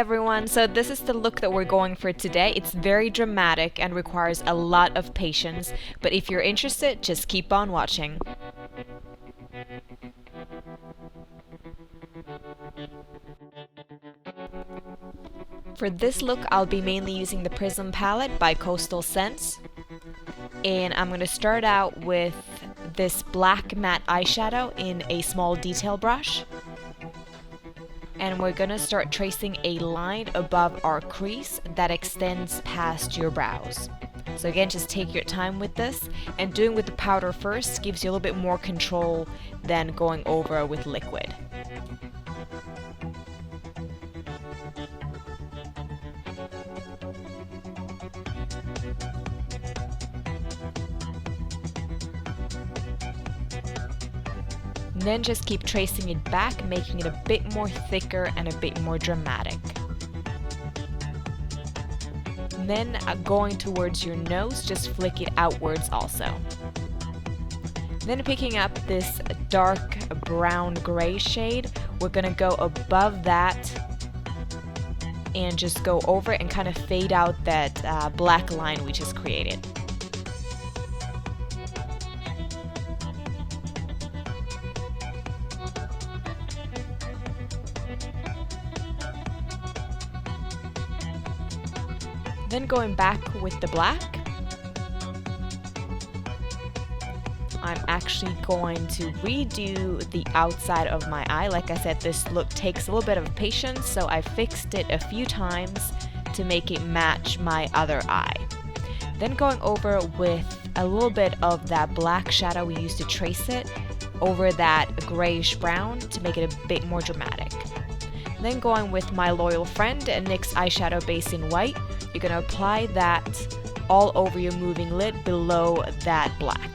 everyone, so this is the look that we're going for today. It's very dramatic and requires a lot of patience, but if you're interested, just keep on watching. For this look, I'll be mainly using the Prism palette by Coastal Scents, and I'm going to start out with this black matte eyeshadow in a small detail brush. And we're gonna start tracing a line above our crease that extends past your brows. So again, just take your time with this, and doing with the powder first gives you a little bit more control than going over with liquid. Then just keep tracing it back, making it a bit more thicker and a bit more dramatic. And then going towards your nose, just flick it outwards also. Then picking up this dark brown gray shade, we're gonna go above that and just go over it and kind of fade out that black line we just created. Then going back with the black, I'm actually going to redo the outside of my eye. Like I said, this look takes a little bit of patience, so I fixed it a few times to make it match my other eye. Then going over with a little bit of that black shadow we used to trace it over that grayish brown to make it a bit more dramatic. Then going with my loyal friend, NYX eyeshadow base in white, you're going to apply that all over your moving lid below that black.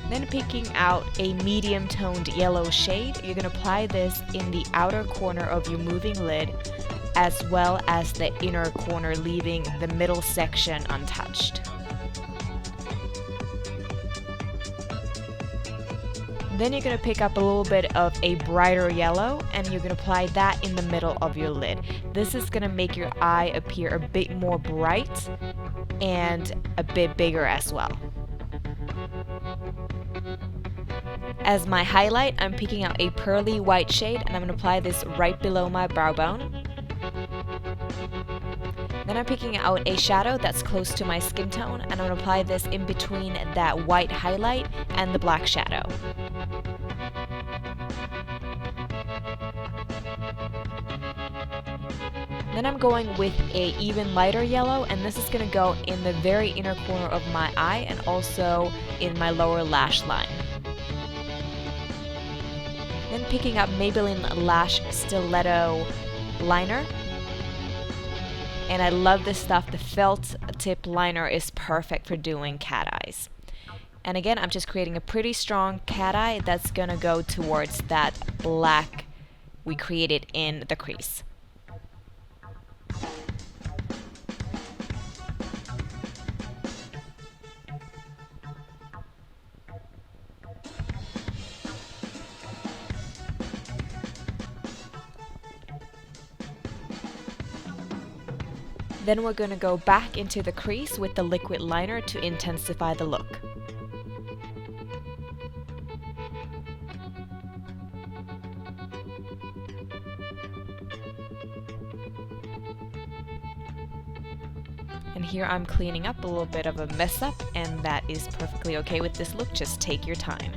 Then picking out a medium toned yellow shade, you're going to apply this in the outer corner of your moving lid as well as the inner corner, leaving the middle section untouched. Then you're going to pick up a little bit of a brighter yellow and you're going to apply that in the middle of your lid. This is going to make your eye appear a bit more bright and a bit bigger as well. As my highlight, I'm picking out a pearly white shade and I'm going to apply this right below my brow bone. Then I'm picking out a shadow that's close to my skin tone and I'm going to apply this in between that white highlight and the black shadow. Then I'm going with a even lighter yellow, and this is going to go in the very inner corner of my eye and also in my lower lash line. Then picking up Maybelline Lash Stiletto Liner. And I love this stuff. The felt tip liner is perfect for doing cat eyes. And again, I'm just creating a pretty strong cat eye that's going to go towards that black we created in the crease. Then we're going to go back into the crease with the liquid liner to intensify the look. And here I'm cleaning up a little bit of a mess up, and that is perfectly okay with this look. Just take your time.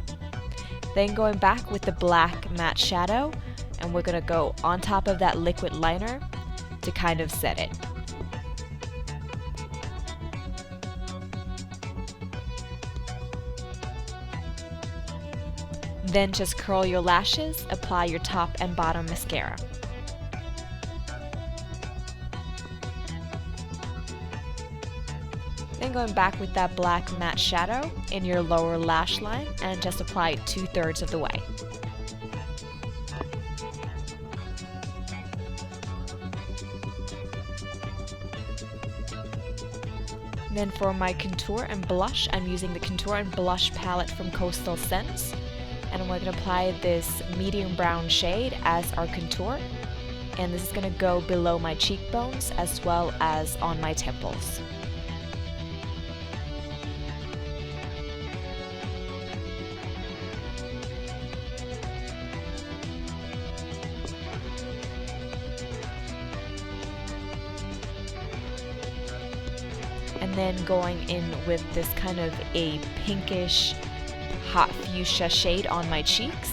Then going back with the black matte shadow, and we're going to go on top of that liquid liner to kind of set it. Then just curl your lashes, apply your top and bottom mascara. Then going back with that black matte shadow in your lower lash line and just apply it 2/3 of the way. Then for my contour and blush, I'm using the contour and blush palette from Coastal Scents. And I'm going to apply this medium brown shade as our contour. And this is going to go below my cheekbones as well as on my temples. And then going in with this kind of a pinkish hot fuchsia shade on my cheeks,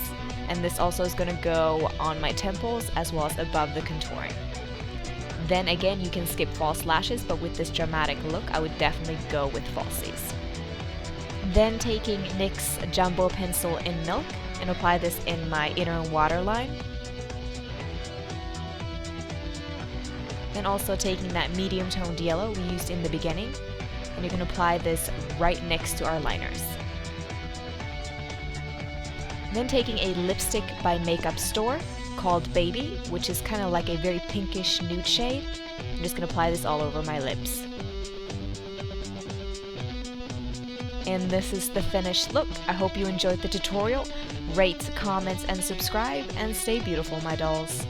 and this also is going to go on my temples as well as above the contouring. Then again, you can skip false lashes, but with this dramatic look I would definitely go with falsies. Then taking NYX Jumbo Pencil in Milk and apply this in my inner waterline. And also taking that medium toned yellow we used in the beginning, and you can apply this right next to our liners. Then taking a lipstick by Makeup Store called Baby, which is kind of like a very pinkish nude shade. I'm just going to apply this all over my lips. And this is the finished look. I hope you enjoyed the tutorial. Rate, comment, and subscribe, and stay beautiful, my dolls.